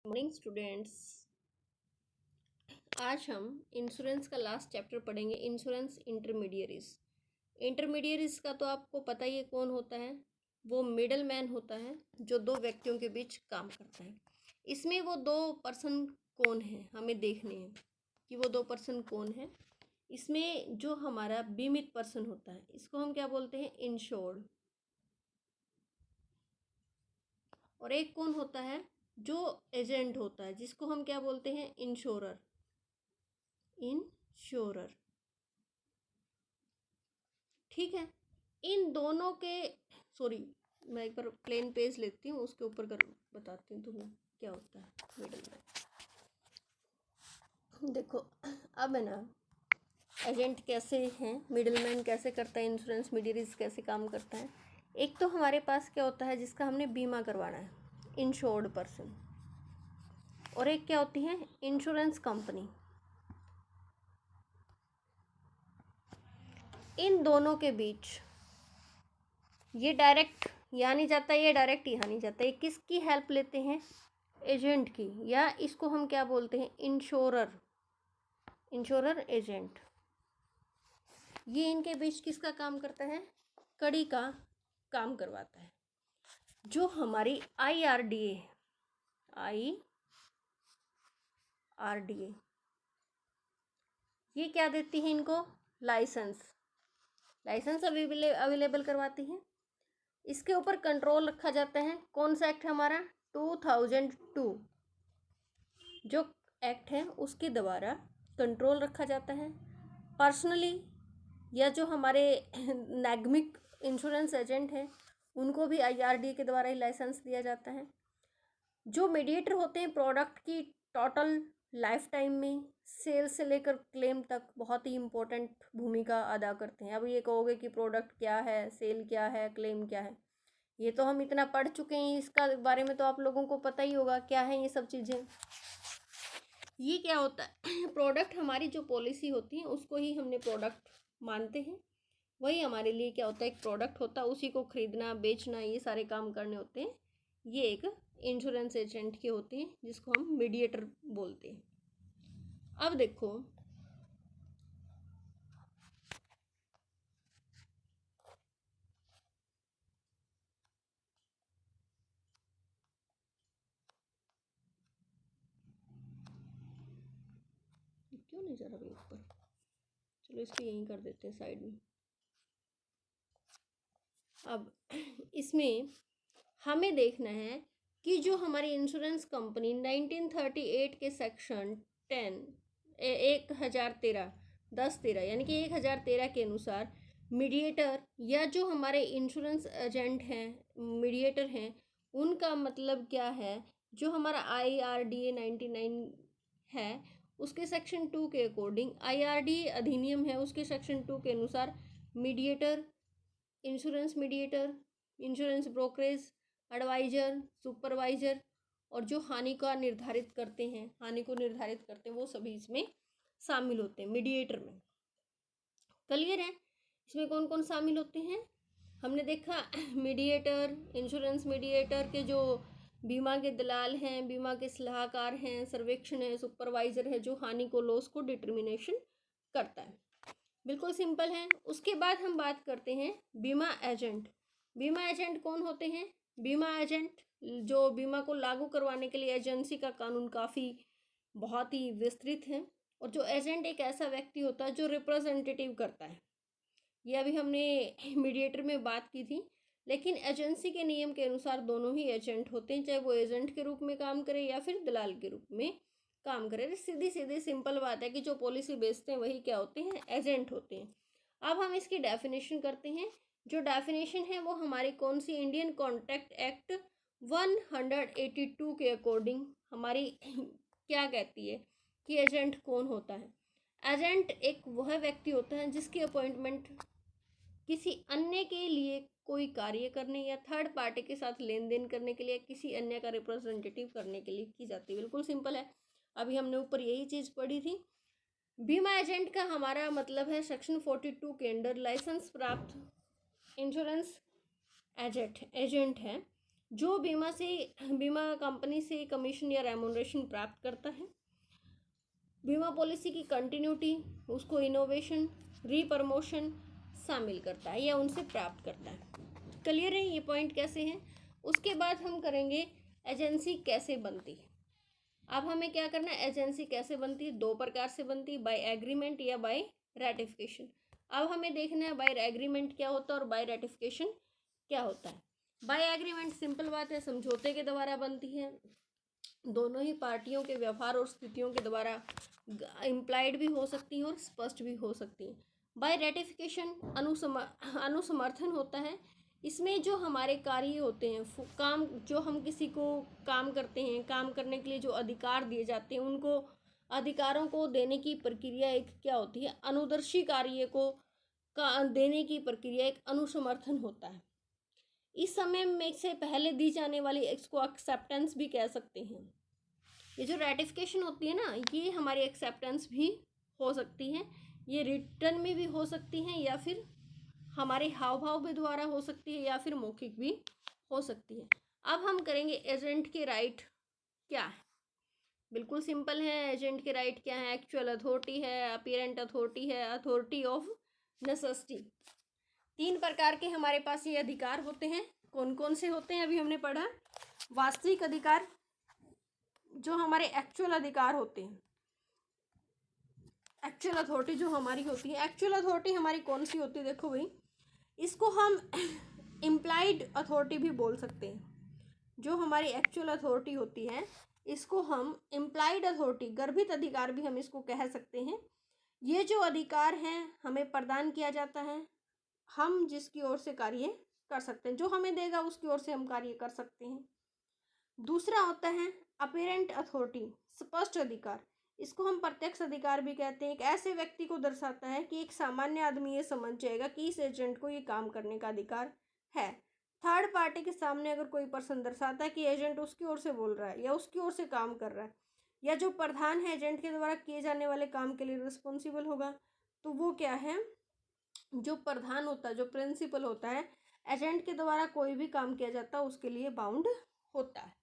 Morning students. आज हम insurance का लास्ट चैप्टर पढ़ेंगे, इंश्योरेंस इंटरमीडियरीज। इंटरमीडियरीज का तो आपको पता ही है कौन होता है। वो मिडल मैन होता है जो दो व्यक्तियों के बीच काम करता है। इसमें वो दो पर्सन कौन है हमें देखने हैं कि वो दो पर्सन कौन है। इसमें जो हमारा बीमित पर्सन होता है इसको हम क्या बोलते हैं, इंश्योर्ड। और एक कौन होता है जो एजेंट होता है जिसको हम क्या बोलते हैं, इंश्योरर। इंश्योरर, ठीक है। इन दोनों के, सॉरी, मैं एक बार प्लेन पेज लेती हूँ, उसके ऊपर कर बताती हूँ तुम्हें क्या होता है मिडल मैन। देखो, अब है ना, एजेंट कैसे हैं, मिडलमैन कैसे करता है, इंश्योरेंस मीडियरीज कैसे काम करता है। एक तो हमारे पास क्या होता है जिसका हमने बीमा करवाना है, इंश्योर्ड पर्सन। और एक क्या होती है, इंश्योरेंस कंपनी। इन दोनों के बीच ये डायरेक्ट यहाँ नहीं जाता, ये डायरेक्ट यहाँ नहीं जाता। ये किसकी हेल्प लेते हैं, एजेंट की, या इसको हम क्या बोलते हैं, इंश्योरर। इंश्योरर एजेंट, ये इनके बीच किसका काम करता है, कड़ी का काम करवाता है। जो हमारी IRDA ये क्या देती है इनको, लाइसेंस अवेलेबल करवाती है। इसके ऊपर कंट्रोल रखा जाता है। कौन सा एक्ट हमारा, 2002 जो एक्ट है उसके द्वारा कंट्रोल रखा जाता है। पर्सनली या जो हमारे नैगमिक इंश्योरेंस एजेंट हैं उनको भी IRDA के द्वारा ही लाइसेंस दिया जाता है। जो मीडिएटर होते हैं प्रोडक्ट की टोटल लाइफ टाइम में सेल से लेकर क्लेम तक बहुत ही इम्पोर्टेंट भूमिका अदा करते हैं। अब ये कहोगे कि प्रोडक्ट क्या है, सेल क्या है, क्लेम क्या है, ये तो हम इतना पढ़ चुके हैं, इसका बारे में तो आप लोगों को पता ही होगा क्या है ये सब चीज़ें। ये क्या होता है, प्रोडक्ट हमारी जो पॉलिसी होती है उसको ही हमने प्रोडक्ट मानते हैं। वही हमारे लिए क्या होता है, एक प्रोडक्ट होता है, उसी को खरीदना बेचना ये सारे काम करने होते हैं। ये एक इंश्योरेंस एजेंट के होते हैं जिसको हम मीडिएटर बोलते हैं। अब देखो, क्यों नहीं जा रहा भाई ऊपर, चलो इसको यहीं कर देते हैं साइड में। अब इसमें हमें देखना है कि जो हमारी इंश्योरेंस कंपनी 1938 के सेक्शन 10 1013 1013 यानी कि 1013 के अनुसार मीडिएटर या जो हमारे इंश्योरेंस एजेंट हैं, मीडिएटर हैं, उनका मतलब क्या है। जो हमारा IRDA 99 है उसके सेक्शन 2 के अकॉर्डिंग, IRDA अधिनियम है उसके सेक्शन 2 के अनुसार, mediator, insurance mediator, insurance brokerage, adviser, supervisor और जो हानि को निर्धारित करते हैं वो सभी इसमें शामिल होते हैं मीडिएटर में। क्लियर है, इसमें कौन कौन शामिल होते हैं, हमने देखा मीडिएटर, इंश्योरेंस मीडिएटर के जो बीमा के दलाल हैं, बीमा के सलाहकार हैं, सर्वेक्षण है, सुपरवाइजर है जो हानि को, लॉस को डिटर्मिनेशन करता है। बिल्कुल सिंपल है। उसके बाद हम बात करते हैं बीमा एजेंट। बीमा एजेंट कौन होते हैं, बीमा एजेंट जो बीमा को लागू करवाने के लिए एजेंसी का कानून काफ़ी बहुत ही विस्तृत है। और जो एजेंट एक ऐसा व्यक्ति होता है जो रिप्रेजेंटेटिव करता है, ये अभी हमने मीडिएटर में बात की थी। लेकिन एजेंसी के नियम के अनुसार दोनों ही एजेंट होते हैं, चाहे वो एजेंट के रूप में काम करे या फिर दलाल के रूप में काम करे। सीधी सीधी सिंपल बात है कि जो पॉलिसी बेचते हैं वही क्या होते हैं, एजेंट होते हैं। अब हम इसकी डेफिनेशन करते हैं। जो डेफिनेशन है वो हमारी कौन सी, इंडियन कॉन्ट्रैक्ट एक्ट 182 के अकॉर्डिंग हमारी क्या कहती है कि एजेंट कौन होता है। एजेंट एक वह व्यक्ति होता है जिसकी अपॉइंटमेंट किसी अन्य के लिए कोई कार्य करने या थर्ड पार्टी के साथ लेन देन करने के लिए, किसी अन्य का रिप्रेजेंटेटिव करने के लिए की जाती है। बिल्कुल सिंपल है, अभी हमने ऊपर यही चीज़ पढ़ी थी। बीमा एजेंट का हमारा मतलब है सेक्शन 42 के अंडर लाइसेंस प्राप्त इंश्योरेंस एजेंट है जो बीमा कंपनी से कमीशन या रेम्युनरेशन प्राप्त करता है, बीमा पॉलिसी की कंटिन्यूटी, उसको इनोवेशन, रीप्रमोशन शामिल करता है या उनसे प्राप्त करता है। क्लियर है ये पॉइंट कैसे हैं? उसके बाद हम करेंगे एजेंसी कैसे बनती है। अब हमें क्या करना है, एजेंसी कैसे बनती है? दो प्रकार से बनती है, बाय एग्रीमेंट या बाय रैटिफिकेशन। अब हमें देखना है बाय एग्रीमेंट क्या होता है और बाय रैटिफिकेशन क्या होता है। बाय एग्रीमेंट सिंपल बात है, समझौते के द्वारा बनती है, दोनों ही पार्टियों के व्यवहार और स्थितियों के द्वारा इम्प्लाइड भी हो सकती हैं और स्पष्ट भी हो सकती हैं। बाय रेटिफिकेशन अनुसमर्थन होता है। इसमें जो हमारे कार्य होते हैं, काम, जो हम किसी को काम करते हैं, काम करने के लिए जो अधिकार दिए जाते हैं, उनको अधिकारों को देने की प्रक्रिया एक क्या होती है, अनुदर्शी कार्य को देने की प्रक्रिया एक अनुसमर्थन होता है। इस समय में से पहले दी जाने वाली इसको एक्सेप्टेंस भी कह सकते हैं। ये जो रेटिफिकेशन होती है ना, ये हमारी एक्सेप्टेंस भी हो सकती है, ये रिटर्न में भी हो सकती हैं या फिर हमारे हाव भाव के द्वारा हो सकती है या फिर मौखिक भी हो सकती है। अब हम करेंगे एजेंट के राइट क्या है। बिल्कुल सिंपल है, एजेंट के राइट क्या है? एक्चुअल अथॉरिटी है, अपीरेंट अथॉरिटी है, अथॉरिटी ऑफ नेसेसिटी। तीन प्रकार के हमारे पास ये अधिकार होते हैं। कौन कौन से होते हैं? अभी हमने पढ़ा वास्तविक अधिकार, जो हमारे एक्चुअल अधिकार होते हैं, एक्चुअल अथॉरिटी जो हमारी होती है। एक्चुअल अथॉरिटी हमारी कौन सी होती है? देखो भाई, इसको हम इम्प्लाइड अथॉरिटी भी बोल सकते हैं। जो हमारी एक्चुअल अथॉरिटी होती है, इसको हम इम्प्लाइड अथॉरिटी, गर्भित अधिकार भी हम इसको कह सकते हैं। ये जो अधिकार हैं हमें प्रदान किया जाता है, हम जिसकी ओर से कार्य कर सकते हैं, जो हमें देगा उसकी ओर से हम कार्य कर सकते हैं। दूसरा होता है अपीरेंट अथॉरिटी, स्पष्ट अधिकार। इसको हम प्रत्यक्ष अधिकार भी कहते हैं। एक ऐसे व्यक्ति को दर्शाता है कि एक सामान्य आदमी ये समझ जाएगा कि इस एजेंट को ये काम करने का अधिकार है। थर्ड पार्टी के सामने अगर कोई पर्सन दर्शाता है कि एजेंट उसकी ओर से बोल रहा है या उसकी ओर से काम कर रहा है, या जो प्रधान है एजेंट के द्वारा किए जाने वाले काम के लिए रिस्पॉन्सिबल होगा, तो वो क्या है, जो प्रधान होता है, जो प्रिंसिपल होता है, एजेंट के द्वारा कोई भी काम किया जाता है उसके लिए बाउंड होता है।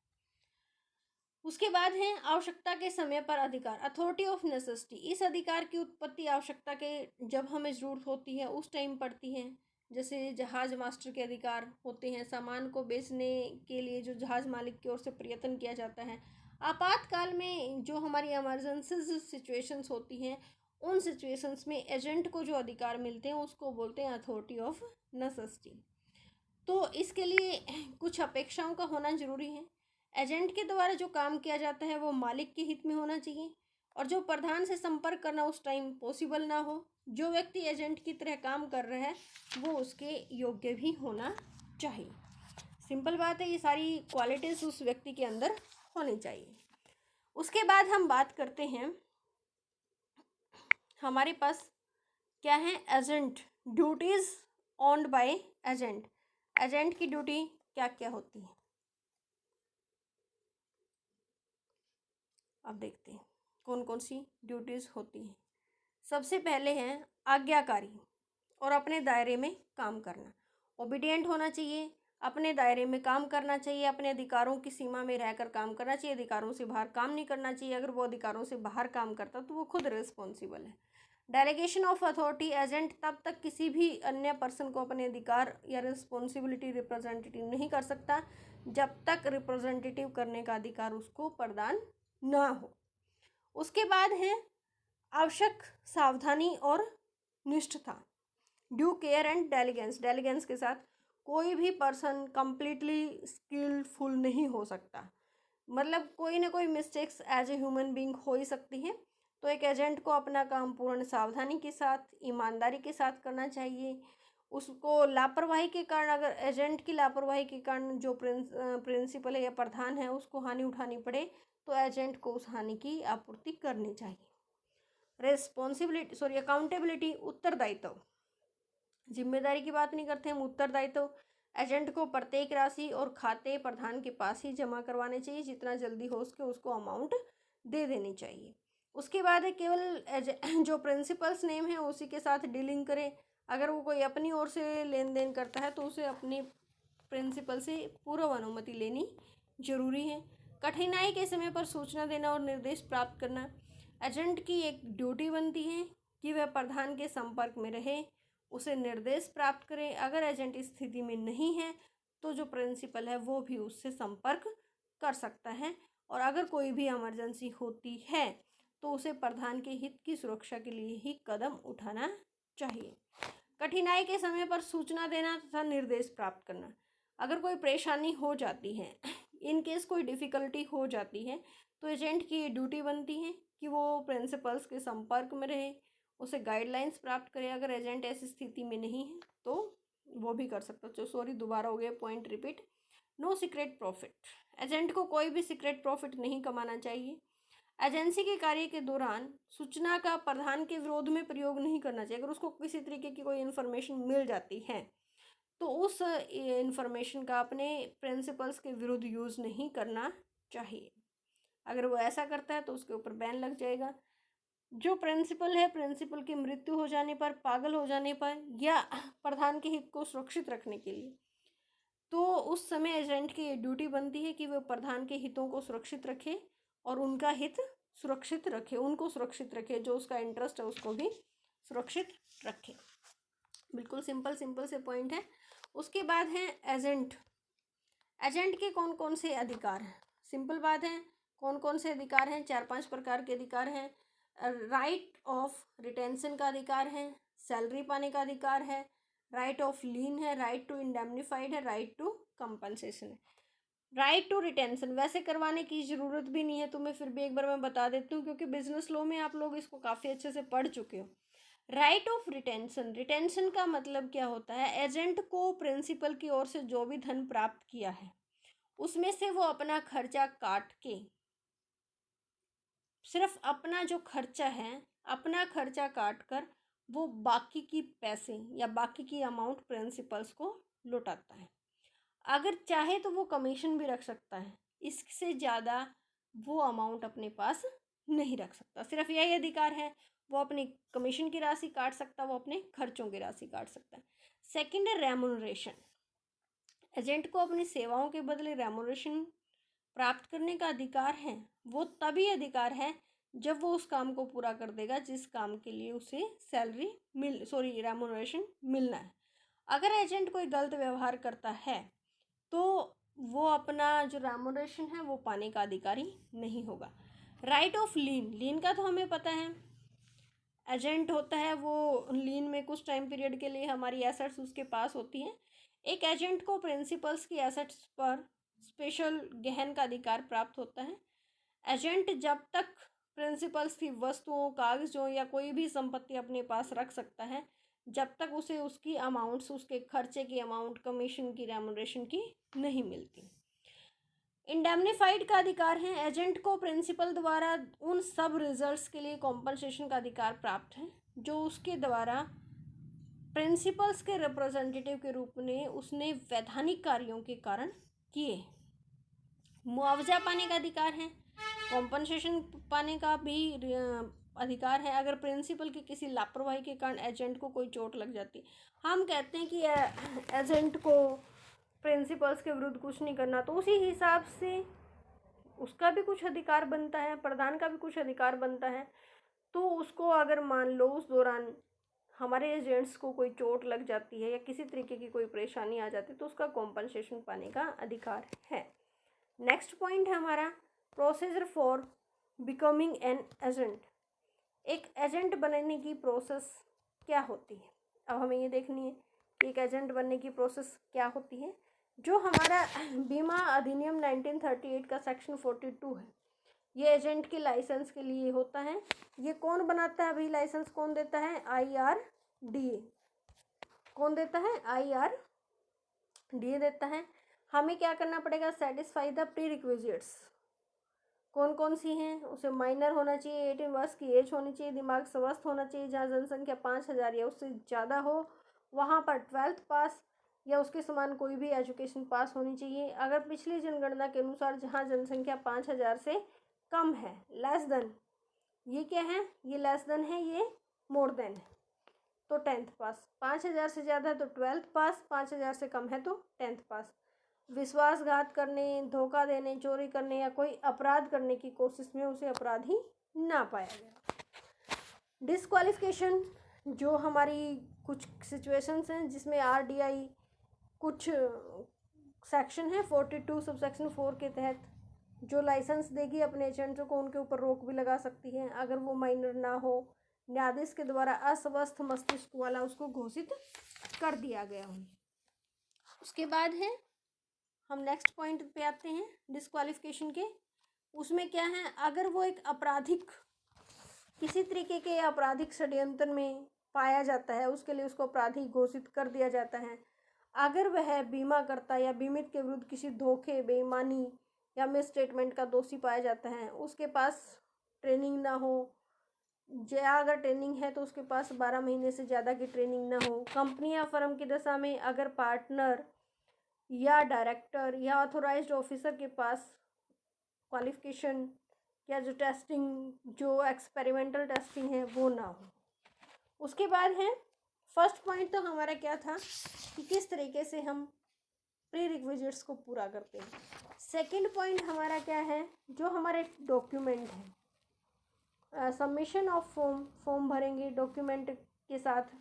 उसके बाद है आवश्यकता के समय पर अधिकार, अथॉरिटी ऑफ नेसेसिटी। इस अधिकार की उत्पत्ति आवश्यकता के, जब हमें ज़रूरत होती है उस टाइम पड़ती है। जैसे जहाज मास्टर के अधिकार होते हैं, सामान को बेचने के लिए जो जहाज मालिक की ओर से प्रयत्न किया जाता है। आपातकाल में जो हमारी इमरजेंसी सिचुएशंस होती हैं, उन सिचुएशंस में एजेंट को जो अधिकार मिलते हैं उसको बोलते हैं अथॉरिटी ऑफ नेसेसिटी। तो इसके लिए कुछ अपेक्षाओं का होना जरूरी है। एजेंट के द्वारा जो काम किया जाता है वो मालिक के हित में होना चाहिए, और जो प्रधान से संपर्क करना उस टाइम पॉसिबल ना हो। जो व्यक्ति एजेंट की तरह काम कर रहा है वो उसके योग्य भी होना चाहिए। सिंपल बात है, ये सारी क्वालिटीज़ उस व्यक्ति के अंदर होनी चाहिए। उसके बाद हम बात करते हैं, हमारे पास क्या है, agent, duties owned by agent. Agent की ड्यूटी क्या क्या होती है, अब देखते हैं कौन कौन सी ड्यूटीज़ होती हैं। सबसे पहले है आज्ञाकारी और अपने दायरे में काम करना। ओबीडियंट होना चाहिए, अपने दायरे में काम करना चाहिए, अपने अधिकारों की सीमा में रहकर काम करना चाहिए, अधिकारों से बाहर काम नहीं करना चाहिए। अगर वो अधिकारों से बाहर काम करता तो वो खुद रिस्पॉन्सिबल है। डेलीगेशन ऑफ अथॉरिटी, एजेंट तब तक किसी भी अन्य पर्सन को अपने अधिकार या रिस्पॉन्सिबिलिटी रिप्रेजेंटेटिव नहीं कर सकता जब तक रिप्रेजेंटेटिव करने का अधिकार उसको प्रदान ना हो। उसके बाद है आवश्यक सावधानी और निष्ठता, ड्यू केयर एंड डेलिगेंस। डेलिगेंस के साथ कोई भी पर्सन कंप्लीटली स्किलफुल नहीं हो सकता, मतलब कोई ना कोई mistakes as a human being हो ही सकती है। तो एक एजेंट को अपना काम पूर्ण सावधानी के साथ, ईमानदारी के साथ करना चाहिए। उसको लापरवाही के कारण, अगर एजेंट की लापरवाही के कारण जो प्रिंसिपल है या प्रधान है उसको हानि उठानी पड़े, तो एजेंट को उस हानि की आपूर्ति करनी चाहिए। अकाउंटेबिलिटी, उत्तरदायित्व। जिम्मेदारी की बात नहीं करते हम, उत्तरदायित्व। एजेंट को प्रत्येक राशि और खाते प्रधान के पास ही जमा करवाने चाहिए, जितना जल्दी हो सके उसको अमाउंट दे देनी चाहिए। उसके बाद है केवल जो प्रिंसिपल्स नेम है उसी के साथ डीलिंग करें। अगर वो कोई अपनी ओर से लेन देन करता है तो उसे अपनी प्रिंसिपल से पूर्व अनुमति लेनी जरूरी है। कठिनाई के समय पर सूचना देना और निर्देश प्राप्त करना। एजेंट की एक ड्यूटी बनती है कि वह प्रधान के संपर्क में रहे, उसे निर्देश प्राप्त करे। अगर एजेंट इस स्थिति में नहीं है तो जो प्रिंसिपल है वो भी उससे संपर्क कर सकता है, और अगर कोई भी इमरजेंसी होती है तो उसे प्रधान के हित की सुरक्षा के लिए ही कदम उठाना चाहिए। कठिनाई के समय पर सूचना देना तथा निर्देश प्राप्त करना। अगर कोई परेशानी हो जाती है, इन केस कोई डिफ़िकल्टी हो जाती है, तो एजेंट की ये ड्यूटी बनती है कि वो प्रिंसिपल्स के संपर्क में रहे, उसे गाइडलाइंस प्राप्त करे। अगर एजेंट ऐसी स्थिति में नहीं है तो वो भी कर सकता है। सॉरी, दोबारा हो गया point repeat. No secret profit. Agent को कोई भी सीक्रेट प्रॉफिट नहीं कमाना चाहिए। एजेंसी के कार्य के दौरान सूचना का प्रधान के विरोध में प्रयोग नहीं करना चाहिए। अगर उसको किसी तरीके की कोई इन्फॉर्मेशन मिल जाती है तो उस इन्फॉर्मेशन का अपने प्रिंसिपल्स के विरुद्ध यूज़ नहीं करना चाहिए। अगर वो ऐसा करता है तो उसके ऊपर बैन लग जाएगा। जो प्रिंसिपल है, प्रिंसिपल की मृत्यु हो जाने पर, पागल हो जाने पर, या प्रधान के हित को सुरक्षित रखने के लिए, तो उस समय एजेंट की ड्यूटी बनती है कि वह प्रधान के हितों को सुरक्षित रखे और उनका हित सुरक्षित रखे, उनको सुरक्षित रखे, जो उसका इंटरेस्ट है उसको भी सुरक्षित रखे। बिल्कुल सिंपल से पॉइंट है। उसके बाद है एजेंट। एजेंट के कौन कौन से अधिकार हैं? सिंपल बात है, कौन कौन से अधिकार हैं? 4-5 प्रकार के अधिकार हैं। राइट ऑफ रिटेंशन का अधिकार है, सैलरी पाने का अधिकार है, राइट ऑफ लीन है, राइट टू इंडेमनीफाइड है, राइट टू कंपनसेशन है। राइट टू रिटेंशन वैसे करवाने की ज़रूरत भी नहीं है, तो मैं फिर भी एक बार मैं बता देती हूँ, क्योंकि बिजनेस लॉ में आप लोग इसको काफ़ी अच्छे से पढ़ चुके हो। राइट ऑफ रिटेंशन, रिटेंशन का मतलब क्या होता है? एजेंट को प्रिंसिपल की ओर से जो भी धन प्राप्त किया है उसमें से वो अपना खर्चा काट के, सिर्फ अपना जो खर्चा है, अपना खर्चा काट कर वो बाकी की पैसे या बाकी की अमाउंट प्रिंसिपल्स को लौटाता है। अगर चाहे तो वो कमीशन भी रख सकता है, इससे ज़्यादा वो अमाउंट अपने पास नहीं रख सकता। सिर्फ यही अधिकार है, वो अपनी कमीशन की राशि काट सकता, वो अपने खर्चों की राशि काट सकता है। सेकंड है रेमुनरेशन। एजेंट को अपनी सेवाओं के बदले रेमुनरेशन प्राप्त करने का अधिकार है। वो तभी अधिकार है जब वो उस काम को पूरा कर देगा जिस काम के लिए उसे रेमुनरेशन मिलना है। अगर एजेंट कोई गलत व्यवहार करता है तो वो अपना जो रेमुनरेशन है वो पाने का अधिकारी नहीं होगा। राइट ऑफ लीन, लीन का तो हमें पता है, एजेंट होता है वो लीन में कुछ टाइम पीरियड के लिए हमारी एसेट्स उसके पास होती हैं। एक एजेंट को प्रिंसिपल्स की एसेट्स पर स्पेशल गहन का अधिकार प्राप्त होता है। एजेंट जब तक प्रिंसिपल्स की वस्तुओं, कागजों या कोई भी संपत्ति अपने पास रख सकता है जब तक उसे उसकी अमाउंट्स, उसके खर्चे की अमाउंट, कमीशन की, रेमुनरेशन की नहीं मिलती। इंडेमनीफाइड का अधिकार है। एजेंट को प्रिंसिपल द्वारा उन सब रिजल्ट्स के लिए कॉम्पनसेशन का अधिकार प्राप्त है जो उसके द्वारा प्रिंसिपल्स के रिप्रेजेंटेटिव के रूप में उसने वैधानिक कार्यों के कारण किए। मुआवजा पाने का अधिकार है, कॉम्पनसेशन पाने का भी अधिकार है। अगर प्रिंसिपल की किसी लापरवाही के कारण एजेंट को कोई चोट लग जाती, हम कहते हैं कि एजेंट को प्रिंसिपल्स के विरुद्ध कुछ नहीं करना, तो उसी हिसाब से उसका भी कुछ अधिकार बनता है, प्रधान का भी कुछ अधिकार बनता है। तो उसको अगर मान लो उस दौरान हमारे एजेंट्स को कोई चोट लग जाती है या किसी तरीके की कोई परेशानी आ जाती है तो उसका कॉम्पनसेशन पाने का अधिकार है। नेक्स्ट पॉइंट है हमारा procedure for becoming an agent. एक एजेंट बनने की प्रोसेस क्या होती है? अब हमें ये देखनी है कि एक एजेंट बनने की प्रोसेस क्या होती है। जो हमारा बीमा अधिनियम 1938 का सेक्शन 42 है, ये एजेंट के लाइसेंस के लिए होता है। ये कौन बनाता है? अभी लाइसेंस कौन देता है? IRDA। कौन देता है? IRDA देता है। हमें क्या करना पड़ेगा? Satisfy the pre requisites. कौन कौन सी हैं? उसे माइनर होना चाहिए, 18 वर्ष की एज होनी चाहिए, दिमाग स्वस्थ होना चाहिए, जहाँ जनसंख्या 5000 या उससे ज़्यादा हो वहाँ पर 12th पास या उसके समान कोई भी एजुकेशन पास होनी चाहिए। अगर पिछली जनगणना के अनुसार जहाँ जनसंख्या 5000 से कम है, लेस देन, ये क्या है? ये लेस देन है, ये मोर देन है। तो 10th पास, 5,000 से ज़्यादा है तो 12th पास, 5,000 से कम है तो 10th पास। विश्वासघात करने, धोखा देने, चोरी करने या कोई अपराध करने की कोशिश में उसे अपराधी ना पाया गया। डिस्क्वालिफिकेशन, जो हमारी कुछ सिचुएशंस हैं जिसमें RDI कुछ सेक्शन है 42 सब सेक्शन 4 के तहत जो लाइसेंस देगी अपने एजेंटों को, उनके ऊपर रोक भी लगा सकती है अगर वो माइनर ना हो, न्यायाधीश के द्वारा अस्वस्थ मस्तिष्क वाला उसको घोषित कर दिया गया हो। उसके बाद है, हम नेक्स्ट पॉइंट पे आते हैं डिस्क्वालिफिकेशन के। उसमें क्या है, अगर वो एक आपराधिक, किसी तरीके के आपराधिक षड्यंत्र में पाया जाता है, उसके लिए उसको अपराधी घोषित कर दिया जाता है। अगर वह बीमाकर्ता या बीमित के विरुद्ध किसी धोखे, बेईमानी या मिस स्टेटमेंट का दोषी पाया जाता है, उसके पास ट्रेनिंग ना हो, या अगर ट्रेनिंग है तो उसके पास 12 महीने से ज़्यादा की ट्रेनिंग ना हो, कंपनी या फर्म की दशा में अगर पार्टनर या डायरेक्टर या ऑथोराइज्ड ऑफिसर के पास क्वालिफिकेशन या जो टेस्टिंग, जो एक्सपेरिमेंटल टेस्टिंग है वो ना हो। उसके बाद है, फर्स्ट पॉइंट तो हमारा क्या था कि किस तरीके से हम प्री रिक्विजिट्स को पूरा करते हैं। सेकंड पॉइंट हमारा क्या है, जो हमारे डॉक्यूमेंट है, सबमिशन ऑफ फॉर्म भरेंगे, डॉक्यूमेंट के साथ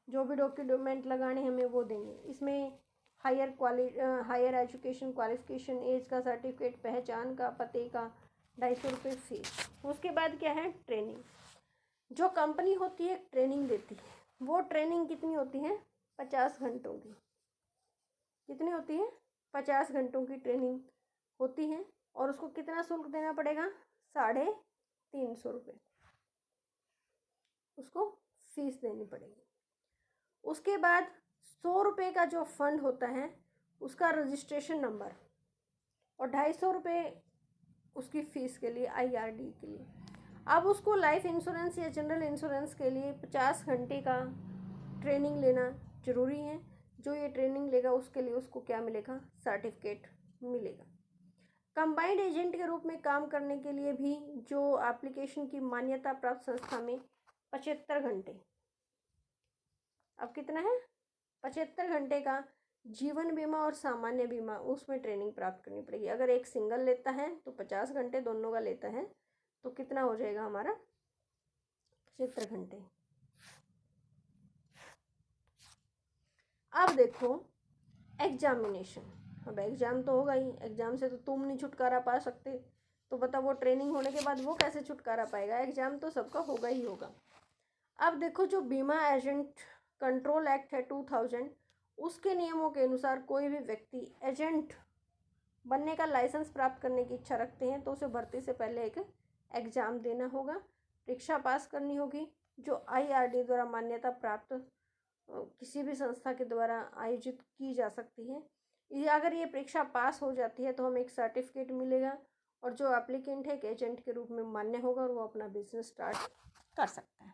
जो भी डॉक्यूमेंट लगाने हमें वो देंगे। इसमें हायर एजुकेशन क्वालिफिकेशन, एज का सर्टिफिकेट, पहचान का, पते का, 250 रुपये फीस। उसके बाद क्या है, ट्रेनिंग। जो कंपनी होती है ट्रेनिंग देती है, वो ट्रेनिंग कितनी होती है, 50 घंटों की। कितनी होती है, 50 घंटों की ट्रेनिंग होती है और उसको कितना शुल्क देना पड़ेगा, 350 रुपये उसको फीस देनी पड़ेगी। उसके बाद 100 रुपये का जो फंड होता है उसका रजिस्ट्रेशन नंबर और 250 रुपये उसकी फ़ीस के लिए, IRD के लिए। अब उसको लाइफ इंश्योरेंस या जनरल इंश्योरेंस के लिए 50 घंटे का ट्रेनिंग लेना ज़रूरी है। जो ये ट्रेनिंग लेगा उसके लिए उसको क्या मिलेगा, सर्टिफिकेट मिलेगा। कंबाइंड एजेंट के रूप में काम करने के लिए भी जो एप्लीकेशन की मान्यता प्राप्त संस्था में 75 घंटे, अब कितना है, 75 घंटे का जीवन बीमा और सामान्य बीमा, उसमें ट्रेनिंग प्राप्त करनी पड़ेगी। अगर एक सिंगल लेता है तो 50 घंटे, दोनों का लेता है तो कितना हो जाएगा हमारा, 75 घंटे। अब देखो एग्जामिनेशन, अब एग्ज़ाम तो होगा ही, एग्ज़ाम से तो तुम नहीं छुटकारा पा सकते, तो बताओ वो ट्रेनिंग होने के बाद वो कैसे छुटकारा पाएगा, एग्ज़ाम तो सबका होगा ही होगा। अब देखो जो बीमा एजेंट कंट्रोल एक्ट है 2000, उसके नियमों के अनुसार कोई भी व्यक्ति एजेंट बनने का लाइसेंस प्राप्त करने की इच्छा रखते हैं तो उसे भर्ती से पहले एक एग्ज़ाम देना होगा, परीक्षा पास करनी होगी जो IRD द्वारा मान्यता प्राप्त किसी भी संस्था के द्वारा आयोजित की जा सकती है। अगर ये परीक्षा पास हो जाती है तो हमें एक सर्टिफिकेट मिलेगा और जो एप्लीकेंट है एक एजेंट के रूप में मान्य होगा और वो अपना बिजनेस स्टार्ट कर सकता है।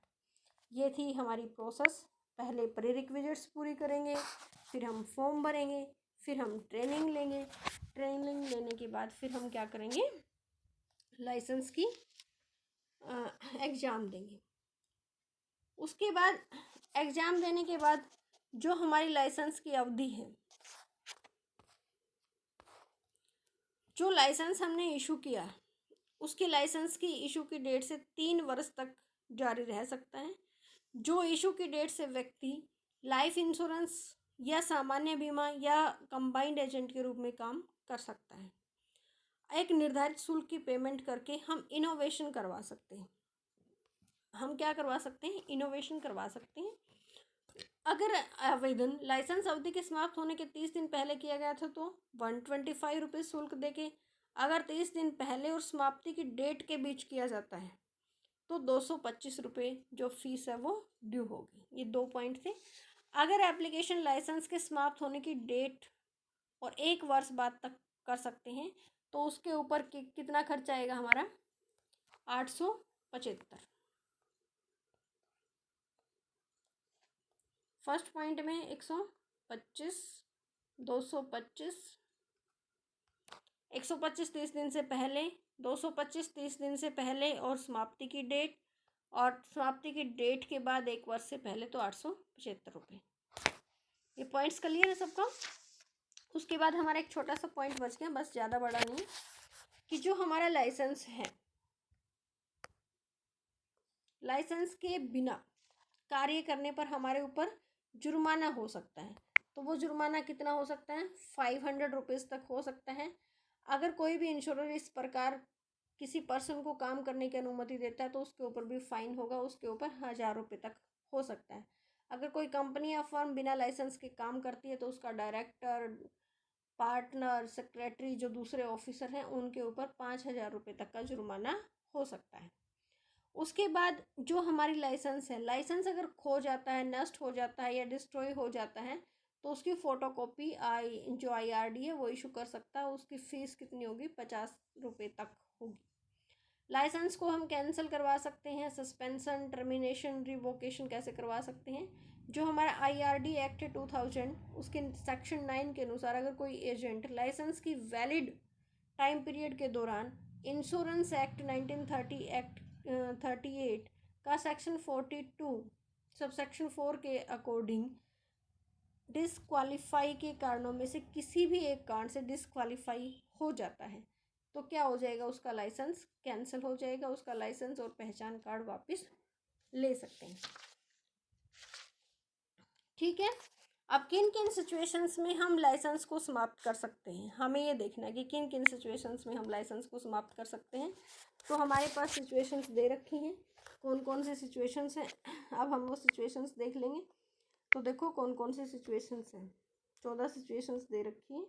ये थी हमारी प्रोसेस। पहले प्री रिक्विजिट्स पूरी करेंगे, फिर हम फॉर्म भरेंगे, फिर हम ट्रेनिंग लेंगे, ट्रेनिंग लेने के बाद फिर हम क्या करेंगे, लाइसेंस की एग्ज़ाम देंगे। उसके बाद एग्ज़ाम देने के बाद जो हमारी लाइसेंस की अवधि है, जो लाइसेंस हमने इशू किया उसकी लाइसेंस की इशू की डेट से 3 वर्ष तक जारी रह सकता है। जो इशू की डेट से व्यक्ति लाइफ इंश्योरेंस या सामान्य बीमा या कंबाइंड एजेंट के रूप में काम कर सकता है। एक निर्धारित शुल्क की पेमेंट करके हम इनोवेशन करवा सकते हैं। हम क्या करवा सकते हैं, इनोवेशन करवा सकते हैं। अगर आवेदन लाइसेंस अवधि के समाप्त होने के 30 दिन पहले किया गया था तो 125 रुपये शुल्क देके, अगर 30 दिन पहले और समाप्ति की डेट के बीच किया जाता है तो 225 रुपये जो फीस है वो ड्यू होगी। ये 2 पॉइंट थे। अगर एप्लीकेशन लाइसेंस के समाप्त होने की डेट और 1 वर्ष बाद तक कर सकते हैं तो उसके ऊपर कितना खर्च आएगा हमारा, 875। फर्स्ट पॉइंट में 125, 225, 125 30 दिन से पहले, 225 30 दिन से पहले और समाप्ति की डेट, और समाप्ति की डेट के बाद 1 वर्ष से पहले तो 875 रुपये। ये पॉइंट्स क्लियर है सबका। उसके बाद हमारा एक छोटा सा पॉइंट बच गया, बस ज़्यादा बड़ा नहीं, कि जो हमारा लाइसेंस है, लाइसेंस के बिना कार्य करने पर हमारे ऊपर जुर्माना हो सकता है। तो वो जुर्माना कितना हो सकता है? 500 रुपीज़ तक हो सकता है। अगर कोई भी इंश्योरेंस इस प्रकार किसी पर्सन को काम करने की अनुमति देता है तो उसके ऊपर भी फाइन होगा, उसके ऊपर 1000 रुपये तक हो सकता है। अगर कोई कंपनी या फर्म बिना लाइसेंस के काम करती है तो उसका डायरेक्टर, पार्टनर, सेक्रेटरी, जो दूसरे ऑफिसर हैं, उनके ऊपर 5000 रुपये तक का जुर्माना हो सकता है। उसके बाद जो हमारी लाइसेंस है, लाइसेंस अगर खो जाता है, नष्ट हो जाता है या डिस्ट्रॉय हो जाता है तो उसकी फ़ोटोकॉपी जो IRD है वो इशू कर सकता है। उसकी फ़ीस कितनी होगी? 50 रुपये तक होगी। लाइसेंस को हम कैंसिल करवा सकते हैं, सस्पेंशन, टर्मिनेशन, रिवोकेशन कैसे करवा सकते हैं? जो हमारा IRD एक्ट 2000 उसके सेक्शन 9 के अनुसार अगर कोई एजेंट लाइसेंस की वैलिड टाइम पीरियड के दौरान इंश्योरेंस एक्ट 1938 का सेक्शन 42 सब सेक्शन 4 के अकॉर्डिंग डिसक्वालीफाई के कारणों में से किसी भी एक कारण से डिसक्वालीफाई हो जाता है तो क्या हो जाएगा? उसका लाइसेंस कैंसिल हो जाएगा, उसका लाइसेंस और पहचान कार्ड वापस ले सकते हैं। ठीक है। अब किन किन सिचुएशंस में हम लाइसेंस को समाप्त कर सकते हैं, हमें ये देखना है कि किन किन सिचुएशंस में हम लाइसेंस को समाप्त कर सकते हैं। तो हमारे पास सिचुएशंस दे रखी हैं, कौन कौन से सिचुएशंस हैं। अब हम वो सिचुएशंस देख लेंगे। तो देखो कौन कौन से सिचुएशंस हैं। 14 सिचुएशंस दे रखी हैं।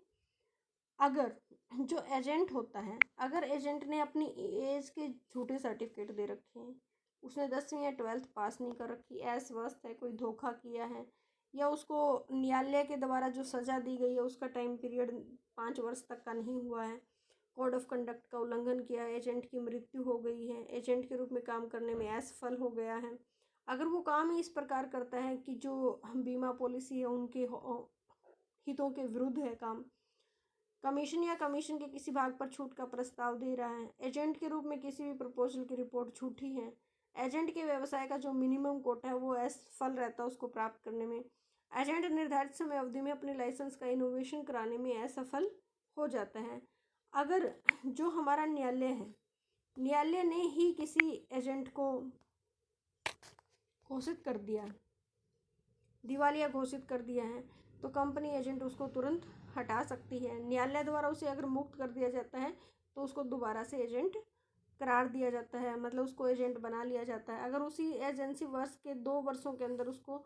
अगर जो एजेंट होता है, अगर एजेंट ने अपनी एज के झूठे सर्टिफिकेट दे रखे हैं, उसने 10वीं या 12th पास नहीं कर रखी, अस्वस्थ है, कोई धोखा किया है, या उसको न्यायालय के द्वारा जो सज़ा दी गई है उसका टाइम पीरियड 5 वर्ष तक का नहीं हुआ है, कोड ऑफ कंडक्ट का उल्लंघन किया है, एजेंट की मृत्यु हो गई है, एजेंट के रूप में काम करने में असफल हो गया है, अगर वो काम ही इस प्रकार करता है कि जो बीमा पॉलिसी है उनके हितों के विरुद्ध है काम, कमीशन या कमीशन के किसी भाग पर छूट का प्रस्ताव दे रहा है, एजेंट के रूप में किसी भी प्रपोजल की रिपोर्ट झूठी है, एजेंट के व्यवसाय का जो मिनिमम कोटा है वो असफल रहता है उसको प्राप्त करने में, एजेंट निर्धारित समय अवधि में अपने लाइसेंस का इनोवेशन कराने में असफल हो जाता है, अगर जो हमारा न्यायालय है, न्यायालय ने ही किसी एजेंट को घोषित कर दिया, दिवालिया घोषित कर दिया है, तो कंपनी एजेंट उसको तुरंत हटा सकती है। न्यायालय द्वारा उसे अगर मुक्त कर दिया जाता है तो उसको दोबारा से एजेंट करार दिया जाता है, मतलब उसको एजेंट बना लिया जाता है। अगर उसी एजेंसी वर्ष के 2 वर्षों के अंदर उसको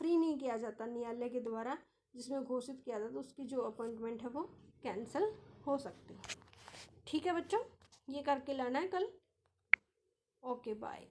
फ्री नहीं किया जाता न्यायालय के द्वारा जिसमें घोषित किया जाता, तो उसकी जो अपॉइंटमेंट है वो कैंसिल हो सकती है। ठीक है बच्चों, ये करके लाना है कल। Okay bye.